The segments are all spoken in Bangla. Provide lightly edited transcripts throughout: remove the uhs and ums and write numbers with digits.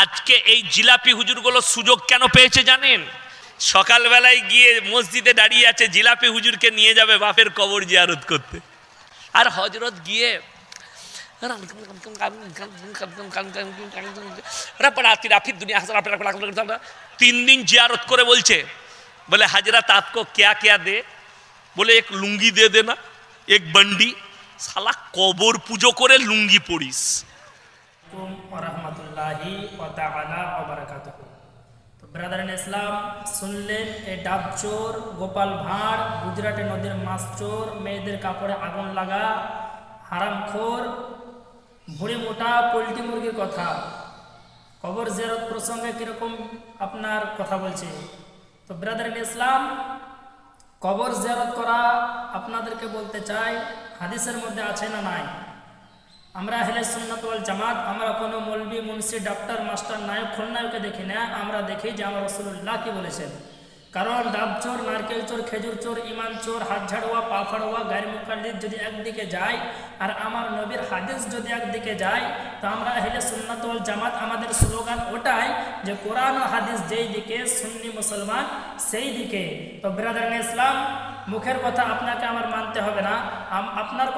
আজকে এই জিলাপি হুজুরগুলো সুযোগ কেন পেয়েছে জানেন? সকালবেলায় গিয়ে মসজিদে দাঁড়িয়ে আছে, জিলাপি হুজুরকে নিয়ে যাবে বাপের কবর জিয়ারত করতে। আর হজরত গিয়ে 3 दिन जियारत করে বলছে, बोले हजरत आपको क्या क्या दे? बोले एक लुंगी दे देना, एक बंडी। साला कबर পুজো করে লুঙ্গি পরিস। ব্রাদার ইসলাম শুনলেন এই ডাবচোর, গোপাল ভাঁড়, গুজরাটে নদীর মাছ চোর, মেয়েদের কাপড়ে আগুন লাগা, হারামখোর, ভুড়ি মোটা পোল্ট্রি মুরগির কথা। কবর জিয়ারত প্রসঙ্গে কিরকম আপনার কথা বলছে। তো ব্রাদার ইসলাম, কবর জিয়ারত করা আপনাদেরকে বলতে চাই হাদিসের মধ্যে আছে না নাই? আমরা আহলে সুন্নাত ওয়াল জামাত, আমরা কোনো মৌলবি, মুন্সি, ডাক্তার, মাস্টার, নায়ক, খলনায়ককে দেখি না। আমরা দেখি যে আমার রাসূলুল্লাহ কি বলেছেন। কারণ ডাব চোর, নারকেল চোর, খেজুর চোর, ইমান চোর, হাত ঝাড়ুয়া, পা ফাড়ুয়া, গায়ের মুকাল্লিদ যদি একদিকে যায় আর আমার নবীর হাদিস যদি একদিকে যায়, তো আমরা আহলে সুন্নাত ওয়াল জামাত আমাদের স্লোগান ওটাই যে কোরআন ও হাদিস যেই দিকে, সুন্নি মুসলমান সেই দিকে। তো ব্রাদার ইসলাম, মুখের কথা আপনাকে আমার মানতে হবে না, আপনার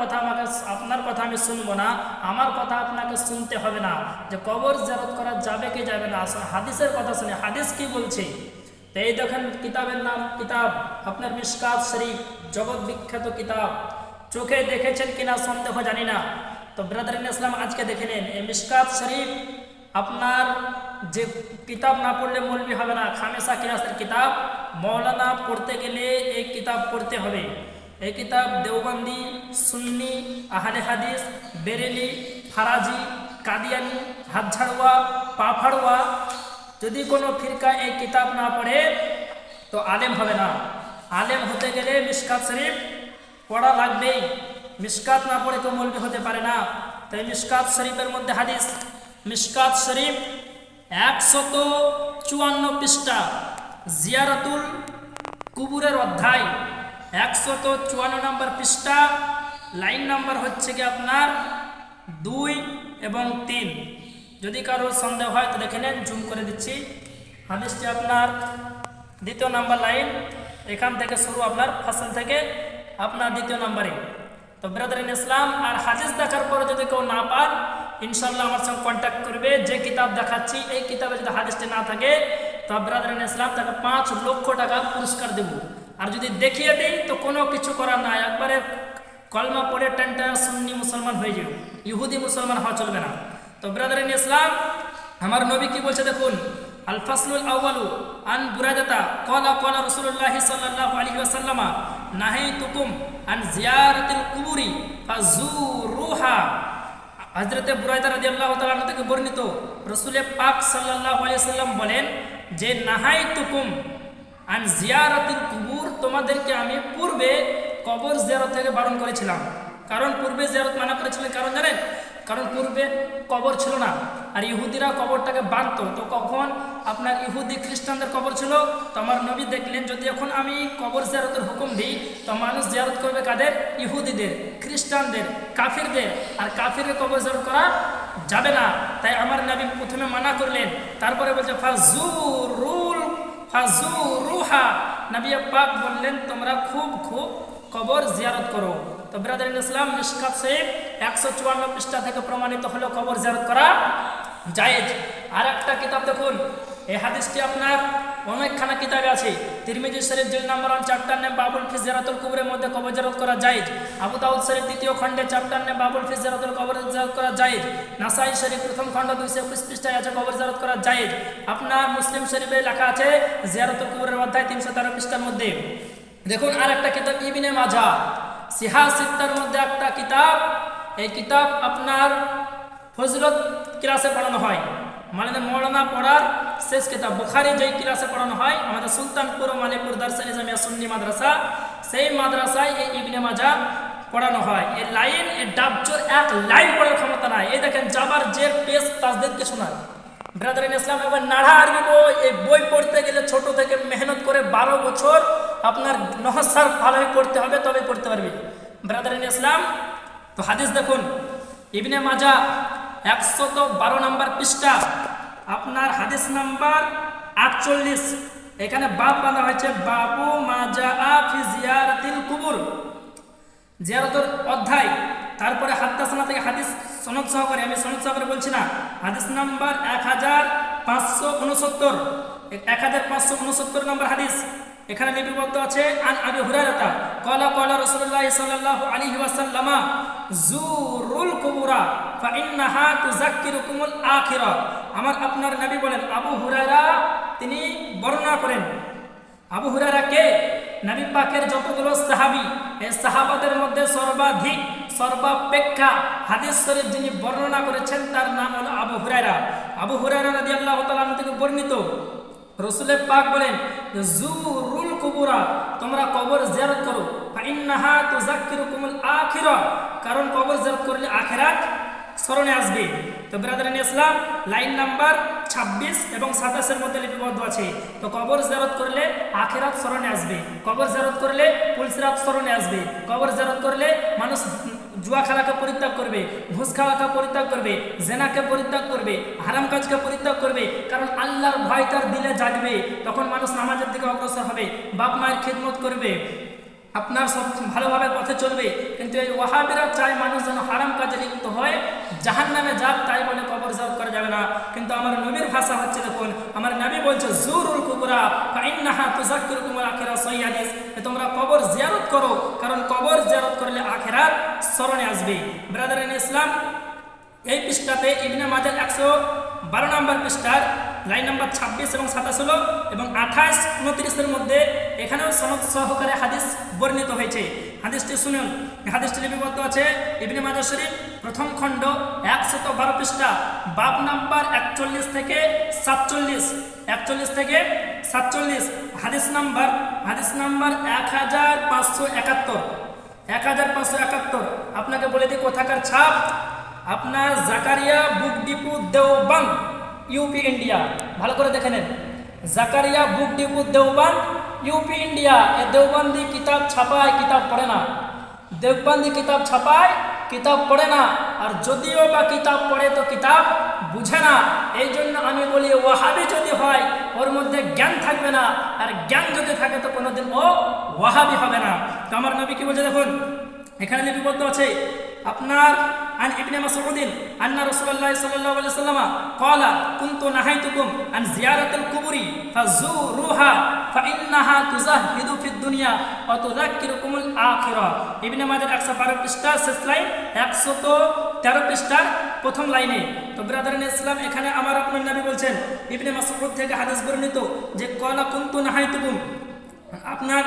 কথা আমি শুনবো না, আমার কথা আপনাকে শুনতে হবে না যে কবর জিয়ারত করা যাবে কি যাবে না। হাদিসের কথা শুনে, হাদিস কি বলছে। তো এই দেখেন কিতাবের নাম, কিতাব আপনার মিশকাত শরীফ, জগৎ বিখ্যাত কিতাব। চোখে দেখেছেন কিনা সন্দেহ জানি না। তো ব্রাদার ইসলাম, আজকে দেখে নেন এই মিশকাত শরীফ। আপনার যে কিতাব না পড়লে মৌলবি হবে না, খামেসা কিরাসের কিতাব। মৌলানা পড়তে গেলে এই কিতাব পড়তে হবে। এই কিতাব দেওবন্দি, সুন্নি, আহলে হাদিস, বেরেলি, ফারাজি, কাদিয়ানি, হাত ঝাড়ুয়া, পা ফাড়ুয়া, যদি কোনো ফিরকা এই কিতাব না পড়ে তো আলেম হবে না। আলেম হতে গেলে মিশকাত শরীফ পড়া লাগবেই। মিশকাত না পড়ে কেউ মৌলবি হতে পারে না। তাই মিশকাত শরীফের মধ্যে হাদিস, মিশকাত শরীফ 154 পৃষ্ঠা, জিয়ারতুল কুবুরের অধ্যায় 154 নম্বর পৃষ্ঠা, লাইন নাম্বার হচ্ছে কি আপনার 2 এবং 3। যদি কারোর সন্দেহ হয় তো দেখে নেন, জুম করে দিচ্ছি। হাদিসটি আপনার 2 নম্বর লাইন, এখান থেকে শুরু, আপনার ফাসল থেকে আপনার 2 নম্বরে। তো ব্রাদার ইন ইসলাম, আর হাদিস দেখার পরে যদি কেউ না পান, ইনশাল্লাহ আমার সঙ্গে কন্ট্যাক্ট করবে। যে কিতাব দেখাচ্ছি এই কিতাবে যদি হাদিসটি না থাকে তো ব্রাদার ইন ইসলাম তাকে 5 লক্ষ টাকা পুরস্কার দেব। আর যদি দেখিয়ে দিই তো কোনো কিছু করার নাই, একবারে কলমা পড়ে টেনটা সুন্নি মুসলমান হয়ে যাবে, ইহুদি মুসলমান হওয়া চলবে না। তো ব্রাদার ইন ইসলাম, আমার নবী কি বলছে দেখুন, আল ফাসলুল আউয়ালু আন বুরাদাতা ক্বালা ক্বালা রাসূলুল্লাহ সাল্লাল্লাহু আলাইহি ওয়াসাল্লাম নাহাইতুকুম আন জিয়ারাতিল কুবুরি ফাজুরুহা। হযরতে বুরায়দা রাদিয়াল্লাহু তাআলা আনহু থেকে বর্ণিত, রাসূল পাক সাল্লাল্লাহু আলাইহি ওয়াসাল্লাম বলেন যে নাহাইতুকুম আন জিয়ারাতিল কুবুর, তোমাদেরকে আমি পূর্বে কবর জিয়ারত থেকে বারণ করেছিলাম। কারণ পূর্বে জিয়ারত মানা করেছিলেন, কারণ জানেন? কারণ পূর্বে কবর ছিল না, আর ইহুদিরা কবরটাকে বাঁধতো। তো কখন আপনার ইহুদি খ্রিস্টানদের কবর ছিল, তো আমার নবী দেখলেন যদি এখন আমি কবর জিয়ারতের হুকুম দিই তো মানুষ জিয়ারত করবে কাদের? ইহুদিদের, খ্রিস্টানদের, কাফিরদের। আর কাফিরের কবর জিয়ারত করা যাবে না। তাই আমার নবী প্রথমে মানা করলেন, তারপরে বলছে ফাজুরুহা, নবী পাক বললেন তোমরা খুব খুব কবর জিয়ারত করো। তো ব্রাদার ইন ইসলাম, মিশকাত শরীফ 154 পৃষ্ঠা থেকে প্রমাণিত হলো কবর জিয়ারত করা জায়েজ। আর একটা কিতাব দেখুন, এই হাদিসটি আপনার অনেকখানা কিতাবে আছে। তিরমিজি শরীফ জিলদ নাম্বার 4 নাম বাবুল ফি জিয়ারাতুল কুবরের মধ্যে কবর জিয়ারত করা জায়েজ। আবু দাউদ শরীফ 2য় খণ্ডে 4 নাম বাবুল ফি জিয়ারাতুল কবর জিয়ারত করা জায়েজ। নাসাই শরীফ 1ম খণ্ড 221 পৃষ্ঠায় আছে কবর জিয়ারত করা জায়েজ। আপনার মুসলিম শরীফে লেখা আছে জিয়ারাতুল কুবরের অধ্যায় 313 পৃষ্ঠার মধ্যে। দেখুন আর একটা কিতাব ইবনে মাজাহ সিহা সিত্তার মধ্যে একটা কিতাব। এই কিতাব আপনার ফজিলত ক্লাসে পড়ানো হয়, মানে মৌলানা পড়ার শেষ কিতাব। বুখারী যেই ক্লাসে পড়ানো হয় আমাদের সুলতানপুর মালিকপুর দারসে জামিয়া সুন্নি মাদ্রাসা, সেই মাদ্রাসায় এই ইবনে মাজাহ পড়ানো হয়। এই লাইন, এই ডাবচোর 1 লাইন পড়ার ক্ষমতা নাই। এই দেখেন জাবার জের পেশ তাজদীদ কে শোনার। ব্রাদার ইন ইসলাম, এবার নাড়া আরবি বই, এই বই পড়তে গেলে ছোট থেকে মেহনত করে 12 বছর আপনার নহসার ভালোই পড়তে হবে, তবে পড়তে পারবে। ব্রাদার ইন ইসলাম, তো হাদিস দেখুন ইবনে মাজাহ 112 নম্বর পৃষ্ঠা, আপনার হাদিস নাম্বার 48, এখানে বাব বাঁধা হয়েছে বাবু মাজা ফি জিয়ারাতিল কুবুর, জিয়ারতের অধ্যায়। তারপরে হাদ্দাসানা থেকে হাদিস সনদ সহকারে, আমি সনদ সহকারে বলছি না, হাদিস নাম্বার 1569, 1569 নম্বর হাদিস। এখানে লিপিবদ্ধ আছে আন আবি হুরায়রা ক্বালা ক্বালা রাসূলুল্লাহ সাল্লাল্লাহু আলাইহি ওয়াসাল্লাম যুরুল কুবুরা ফাইন্নাহা তুযাক্কিরুকুমুল আখিরা। আমার আপনার নবী বলেন, আবু হুরায়রা তিনি বর্ণনা করেন। আবু হুরায়রা কে? নবী পাকের যতগুলো সাহাবী, এই সাহাবাদের মধ্যে সর্বাপেক্ষা হাদিস শরীফ যিনি বর্ণনা করেছেন তার নাম হলো আবু হুরায়রা। আবু হুরায়রা রাদিয়াল্লাহু তাআলা আনহু থেকে বর্ণিত, রাসূল পাক বলেন যুরুল কুবুরা, তোমরা কবর জিয়ারত করো, ফাইন্নাহা তুযাক্কিরুকুমুল আখিরা, কারণ কবর জিয়ারত করলে আখিরাত স্মরণে আসবে। তো ব্রাদারান ইসলাম, লাইন নাম্বার 26 এবং 27 এর মধ্যে লিপিবদ্ধ আছে। তো কবর জিয়ারত করলে আখিরাত স্মরণে আসবে, কবর জিয়ারত করলে পুলসিরাত স্মরণে আসবে, কবর জিয়ারত করলে মানুষ জুয়া খেলাকে পরিত্যাগ করবে, ঘুষ খাওয়াকে পরিত্যাগ করবে, জেনাকে পরিত্যাগ করবে, হারাম কাজকে পরিত্যাগ করবে, কারণ আল্লাহর ভয় তার দিলে জাগবে। তখন মানুষ নামাজের দিকে অগ্রসর হবে, বাপ মায়ের খিদমত করবে, আপনার সব ভালোভাবে পথে চলবে। কিন্তু এই ওয়াহাবিরা চায় মানুষ যেন হারাম কাজে লিপ্ত হয়, জাহান্নামে যাক, তাই বলে কবর জিয়ারত করা যাবে না। কিন্তু আমার নবীর ভাষা হচ্ছে, দেখুন আমার নবী বলছে যুরুল কুবরা ফাইন্নাহা তুযাক্কিরুকুমুল আখিরা, সহিহ হাদিস। তোমরা কবর জিয়ারত করো, কারণ কবর জিয়ারত করলে আখিরাত স্মরণে আসবে। ব্রাদারান ইসলাম, এই পৃষ্ঠাতে ইবনে মাজাহ 112 নম্বর পৃষ্ঠার লাইন নাম্বার 26 এবং 27 হলো, এবং 28, 29 এর মধ্যে এখানেও সনদ সহকারে হাদিস বর্ণিত হয়েছে। হাদিসটি শুনুন, হাদিসটি লিপিবদ্ধ আছে ইবনে মাজাহ শরীফ প্রথম খণ্ড 112 পৃষ্ঠা, বাব নাম্বার 41 থেকে 47, 41 থেকে 47, হাদিস নাম্বার 1571, 1571। আপনাকে বলে দিই কোথাকার ছাপ, আপনার Zakaria book depot Deoband, UP India. ভালো করে দেখে নেন, Zakaria book depot Deoband, UP India. এ দেওবন্দি কিতাব ছাপায়, কিতাব পড়ে না। দেওবন্দি কিতাব ছাপায়, কিতাব পড়ে না। আর যদিও বা কিতাব পড়ে তো কিতাব বুঝে না। এই জন্য আমি বলি ওয়াহাবি যদি হয় ওর মধ্যে জ্ঞান থাকবে না, আর জ্ঞান যদি থাকে তো কোনোদিন ও ওয়াহাবি হবে না। তো আমার নবী কি বলছে দেখুন, এখানে লিপিবদ্ধ আছে আপনার আন ইবনে মাসউদিন আন্না রাসূলুল্লাহ সাল্লাল্লাহু আলাইহি ওয়াসাল্লাম ক্বালা কুনতু নাহাইতুকুম আন জিয়ারাতিল কুবুরি ফাজুরুহা ফাইন্নাহা তুযাহিদু ফিদ দুনিয়া ওয়া তুযাক্কিরুকুমুল আখিরা। ইবনে মাজাহ 112 পৃষ্ঠা শেষ লাইন, 113 পৃষ্ঠার প্রথম লাইনে। তো ব্রাদারান ইসলাম, এখানে আমার আপনার নবী বলছেন, ইবনে মাসউদ থেকে হাদিস বর্ণিত যে ক্বালা কুনতু নাহাইতুকুম, আপনার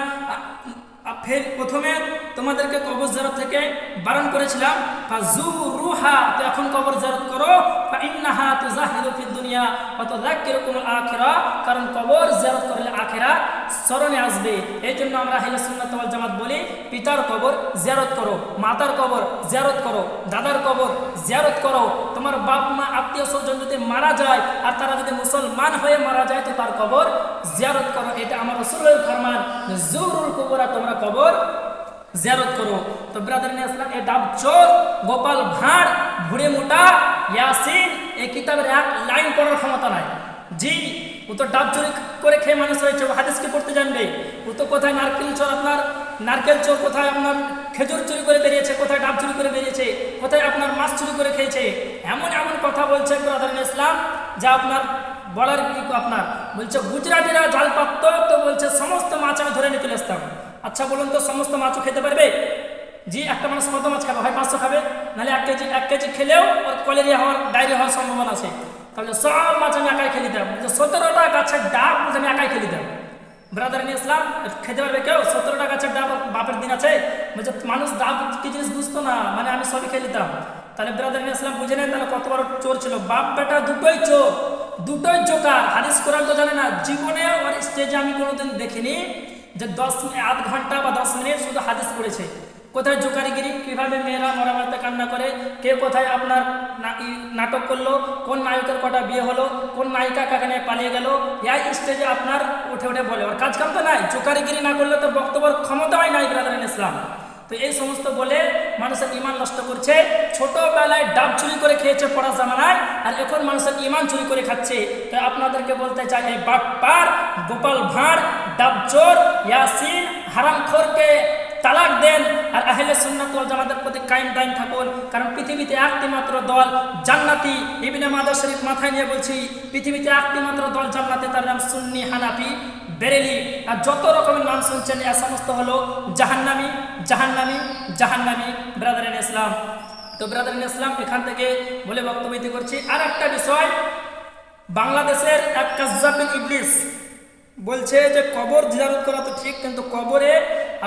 ফের প্রথমে তোমাদেরকে কবর জিয়ারত থেকে বারণ করেছিলাম, ফাজুরুহা, তো এখন কবর জিয়ারত করো, ফাইন্নাহা তুযাহিদু ফিদ দুনিয়া ওয়া তুযাক্কিরুকুমুল আখিরা, কারণ কবর জিয়ারত করলে আখিরাত স্মরণে আসবে। এই জন্য আমরা আহলে সুন্নাত ওয়াল জামাত বলি, পিতার কবর জিয়ারত করো, মাতার কবর জিয়ারত করো, দাদার কবর জিয়ারত করো। তোমার বাপ মা আত্মীয় স্বজন যদি মারা যায় আর তারা যদি মুসলমান হয়ে মারা যায় তো তার কবর জিয়ারত করো। এটা আমার রাসূলের ফরমান, যুরুল কুবরা, তোমরা কবর জিয়ারত করো। তো ব্রাদার ইসলাম, এই ডাবচোর, গোপাল ভাঁড়, ভুড়ে মোটা, ইয়াসিন, এই কিতাবের এক লাইন পড়ার ক্ষমতা নাই। জি, ও তো ডাব চুরি করে খেয়ে মানুষ হয়েছে, ও হাদিসকে পড়তে জানবে। ও তো কোথায় নারকেল চোর, আপনার নারকেল চোর, কোথায় আপনার খেজুর চুরি করে বেরিয়েছে, কোথায় ডাব চুরি করে বেরিয়েছে, কোথায় আপনার মাছ চুরি করে খেয়েছে। এমন এমন কথা বলছে ব্রাদার ইসলাম, যা আপনার বলার কি, আপনার বলছে গুজরাটিরা জাল পাততো, তো বলছে সমস্ত মাছ আমি ধরে নিয়ে চলে আসতাম। আচ্ছা বলুন তো, সমস্ত মাছও খেতে পারবে? জি, একটা মানুষ কত মাছ খাবে? হয় 500 খাবে, নাহলে 1 কেজি খেলেও ওর কলেরিয়া হওয়ার, ডায়রিয়া হওয়ার সম্ভাবনা আছে। তাহলে সব মাছ আমি একাই খেয়ে দিতাম। 17টা গাছের ডাব আমি একাই খেয়ে দিতাম। ব্রাদার ইসলাম, খেতে পারবে কেউ? 17টা গাছের ডাব বাপের দিন আছে? বলছে মানুষ ডাব কি জিনিস বুঝতো না, মানে আমি সবই খেয়ে দিতাম। তাহলে ব্রাদার ইসলাম বুঝে নেন, তাহলে কত বড় চোর ছিল। বাপ বেটা দুটোই চোর, দুটোই জোকার। হাদিস কোরআন তো জানে না। জীবনে ওর স্টেজে আমি কোনোদিন দেখিনি যে 1 ঘন্টা বা 10 মিনিট শুধু হাদিস পড়েছে। কোথায় জোকারিগিরি, কীভাবে মেয়েরা মরা মারতে কান্না করে, কে কোথায় আপনার নাটক করলো, কোন নায়কের কটা বিয়ে হলো, কোন নায়িকা কাকানে পালিয়ে গেল, এই স্টেজে আপনার উঠে উঠে বলে। ওর কাজ কাম তো নাই, জোকারিগিরি না করলে তো বক্তব্যের ক্ষমতাই নাই ব্রাদার ইসলাম। তো এই সমস্ত বলে মানুষের ইমান নষ্ট করছে। ছোটবেলায় ডাব চুরি করে খেয়েছে পড়া জামানায়, আর এখন মানুষের ইমান চুরি করে খাচ্ছে। তো আপনাদেরকে বলতে চাই, এই বাটপার, গোপাল ভাঁড়, ডাব চোর, ইয়াসিন, হারামখোরকে তালাক দেন, আর আহলে সুন্নাত ওয়াল জামাতের প্রতি কায়েম দায়েম থাকুন। কারণ পৃথিবীতে একটি মাত্র দল জান্নাতি, ইবনে মাজাহ শরীফ মাথায় নিয়ে বলছি, পৃথিবীতে একটি মাত্র দল জান্নাতি, তার নাম সুন্নি, হানাফি, বেরেলি। আর যত রকমের নাম শুনছেন এ সমস্ত হলো জাহান্নামী, জাহান্নামী, জাহান্নামী। ব্রাদার ইন ইসলাম, তো ব্রাদার ইন ইসলাম এখান থেকে বলে বক্তব্য দিতে করছি। আর একটা বিষয়, বাংলাদেশের এক কাজ্জাব বিন ইবলিস বলছে যে কবর জিয়ারত করা তো ঠিক, কিন্তু কবরে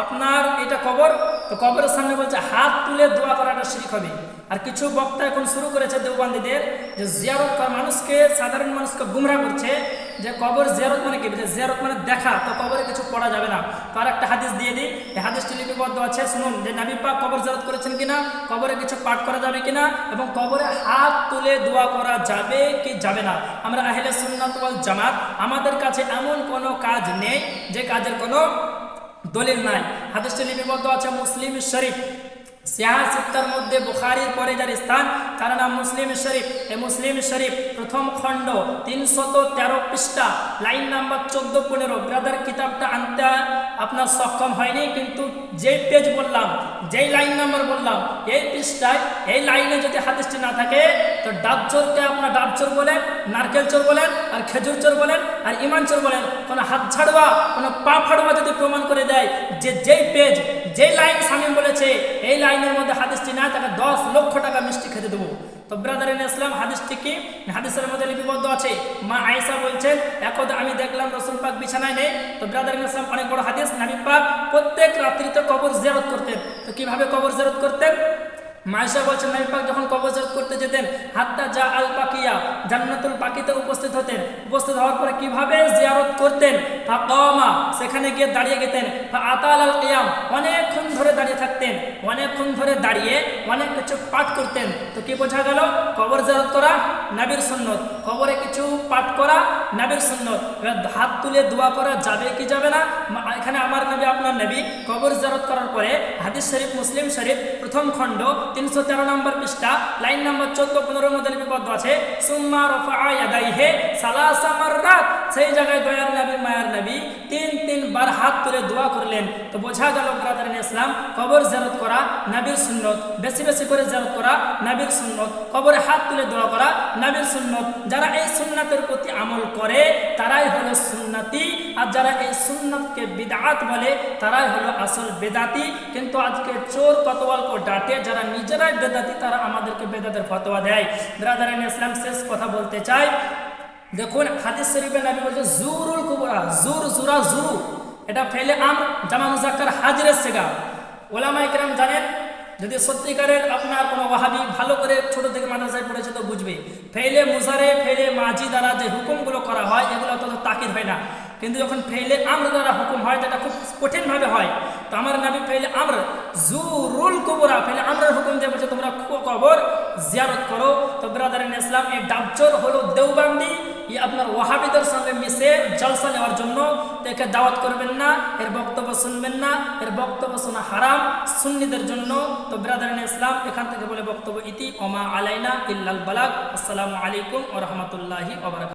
আপনার এটা কবর, তো কবরের সামনে বলছে হাত তুলে দোয়া করাটা শিরক হবে। আর কিছু বক্তা এখন শুরু করেছে দেওবন্দীদের, যে জিয়ারত করা মানুষকে, সাধারণ মানুষকে গুমরাহ করছে যে কবর জিয়ারত মানে কি, যে জিয়ারত মানে দেখা, তো কবরে কিছু পড়া যাবে না। তো আর একটা হাদিস দিয়ে দিই, এই হাদিসটি লিপিবদ্ধ আছে, শুনুন, যে নবী পাক কবর জিয়ারত করেছেন কিনা, কবরে কিছু পাঠ করা যাবে কিনা, এবং কবরে হাত তুলে দোয়া করা যাবে কি যাবে না। আমরা আহলে সুন্নাত ওয়াল জামাত, আমাদের কাছে এমন কোনো কাজ নেই যে কাজের কোনো দলিল নাই। হাদিসটি লিপিবদ্ধ আছে মুসলিম শরীফ, সিয়াসিত্তার মধ্যে বুখারীর পরে যার স্থান তার নাম মুসলিম শরীফ। এই মুসলিম শরীফ প্রথম খণ্ড 313 পৃষ্ঠা, লাইন নাম্বার 14-15। ব্রাদার কিতাবটা আনতে আপনার সক্ষম হয়নি, কিন্তু যেই পেজ বললাম, যেই লাইন নাম্বার বললাম, এই পৃষ্ঠায় এই লাইনে যদি হাদিসটি না থাকে, তো ডাব চোরকে আপনার ডাব চোর বলেন, নারকেল চোর বলেন, আর খেজুর চোর বলেন, আর ইমান চোর বলেন, কোনো হাত ছাড়ুয়া, কোনো পা ফাড়ুয়া যদি প্রমাণ করে দেয় যে যেই পেজ, যেই লাইন শামীম বলেছে এই লাইনের মধ্যে হাদিসটি না, তাকে 10 লক্ষ টাকা মিষ্টি খেতে দেবো। তো ব্রাদার ইন ইসলাম, হাদিসটি কি? হাদিসের মধ্যে লিপিবদ্ধ আছে, মা আয়েশা বলছেন, একদা আমি দেখলাম রাসূল পাক বিছানায় নেই। তো ব্রাদার ইন ইসলাম, অনেক বড় হাদিস, নবী পাক প্রত্যেক রাত্রিতে কবর জিয়ারত করতেন। তো কিভাবে কবর জিয়ারত করতেন? মায়েশা বলছেন, নবী পাক যখন কবর জিয়ারত করতে যেতেন, হাত্তা যা আল পাকিয়া, জান্নাতুল পাকিতে উপস্থিত হতেন। উপস্থিত হওয়ার পরে কিভাবে জিয়ারত করতেন? ফাকামা, সেখানে গিয়ে দাঁড়িয়ে গেতেন। আতাল আল কিয়াম, অনেকক্ষণ ধরে দাঁড়িয়ে থাকতেন, অনেকক্ষণ ধরে দাঁড়িয়ে অনেক কিছু পাঠ করতেন। তো কি বোঝা গেল? কবর জিয়ারত করা নবীর সুন্নত, কবরে কিছু পাঠ করা নবীর সুন্নত। হাত তুলে দোয়া করা যাবে কি যাবে না? এখানে আমার নবী, আপনার নবী কবর জিয়ারত করার পরে হাদিস শরীফ, মুসলিম শরীফ প্রথম খণ্ড 313 নম্বর পৃষ্ঠা, লাইন নাম্বার 14-15 মধ্যে লিপিবদ্ধ আছে, সুম্মা রাফা ইয়াদাইহি সালাসা মাররাত, সেই জায়গায় দয়ার নবী, মায়ার নবী 3 বার হাত তুলে দোয়া করলেন। তো বোঝা গেল ব্রাদার ইন ইসলাম, কবর জিয়ারত করা নবীর সুন্নত, বেশি বেশি করে জিয়ারত করা নবীর সুন্নত, কবরে হাত তুলে দোয়া করা নবীর সুন্নত। যারা এই সুন্নাতের প্রতি আমল করে তারাই হলো সুন্নতি, আর যারা এই সুন্নতকে বিদআত বলে তারাই হলো আসল বেদাতি। কিন্তু আজকে চোর কতওয়ালকে ডাটে যারা নিজেরাই বেদাতি, তারা আমাদেরকে বেদাতের ফতোয়া দেয়। ব্রাদার ইন ইসলাম, শেষ কথা বলতে চাই, দেখুন হাদিস শরীফে নবী বলছে জুরুল কুবরা, জুর, জুরা, জুরু, এটা ফেলে আমর, জামা মুজাক্কার, হাজিরের সিগা। ওলামায়ে কেরাম জানেন, যদি সত্যিকারের আপনার কোনো ওয়াহাবি ভালো করে ছোট থেকে মাদ্রাসায় পড়েছে তো বুঝবে, ফেলে মুজারে, ফেলে মাজি দ্বারা যে হুকুমগুলো করা হয় এগুলো তো তাকিদ হয় না, কিন্তু যখন ফেলে আমর দ্বারা হুকুম হয় যেটা খুব কঠিনভাবে হয়। তো আমার নবী ফেলে আমর, জুরুল কুবরা, ফেলে আমরের হুকুম দিয়ে বলছে তোমরা কবর জিয়ারত করো। তো ব্রাদার ইন ইসলাম, এই ডাবচোর হলো দেওবন্দি, আপনার ওয়াহাবিদের সঙ্গে মিশে জলসা নেওয়ার জন্য, তো একে দাওয়াত করবেন না, এর বক্তব্য শুনবেন না, এর বক্তব্য শোনা হারাম সুন্নিদের জন্য। তো ব্রাদার ইন ইসলাম, এখান থেকে বলে বক্তব্য ইতি, ওমা আলাইনা ইল্লাল বালাগ। আসসালামু আলাইকুম ওয়া রাহমাতুল্লাহি ওয়া বারাকাতুহু।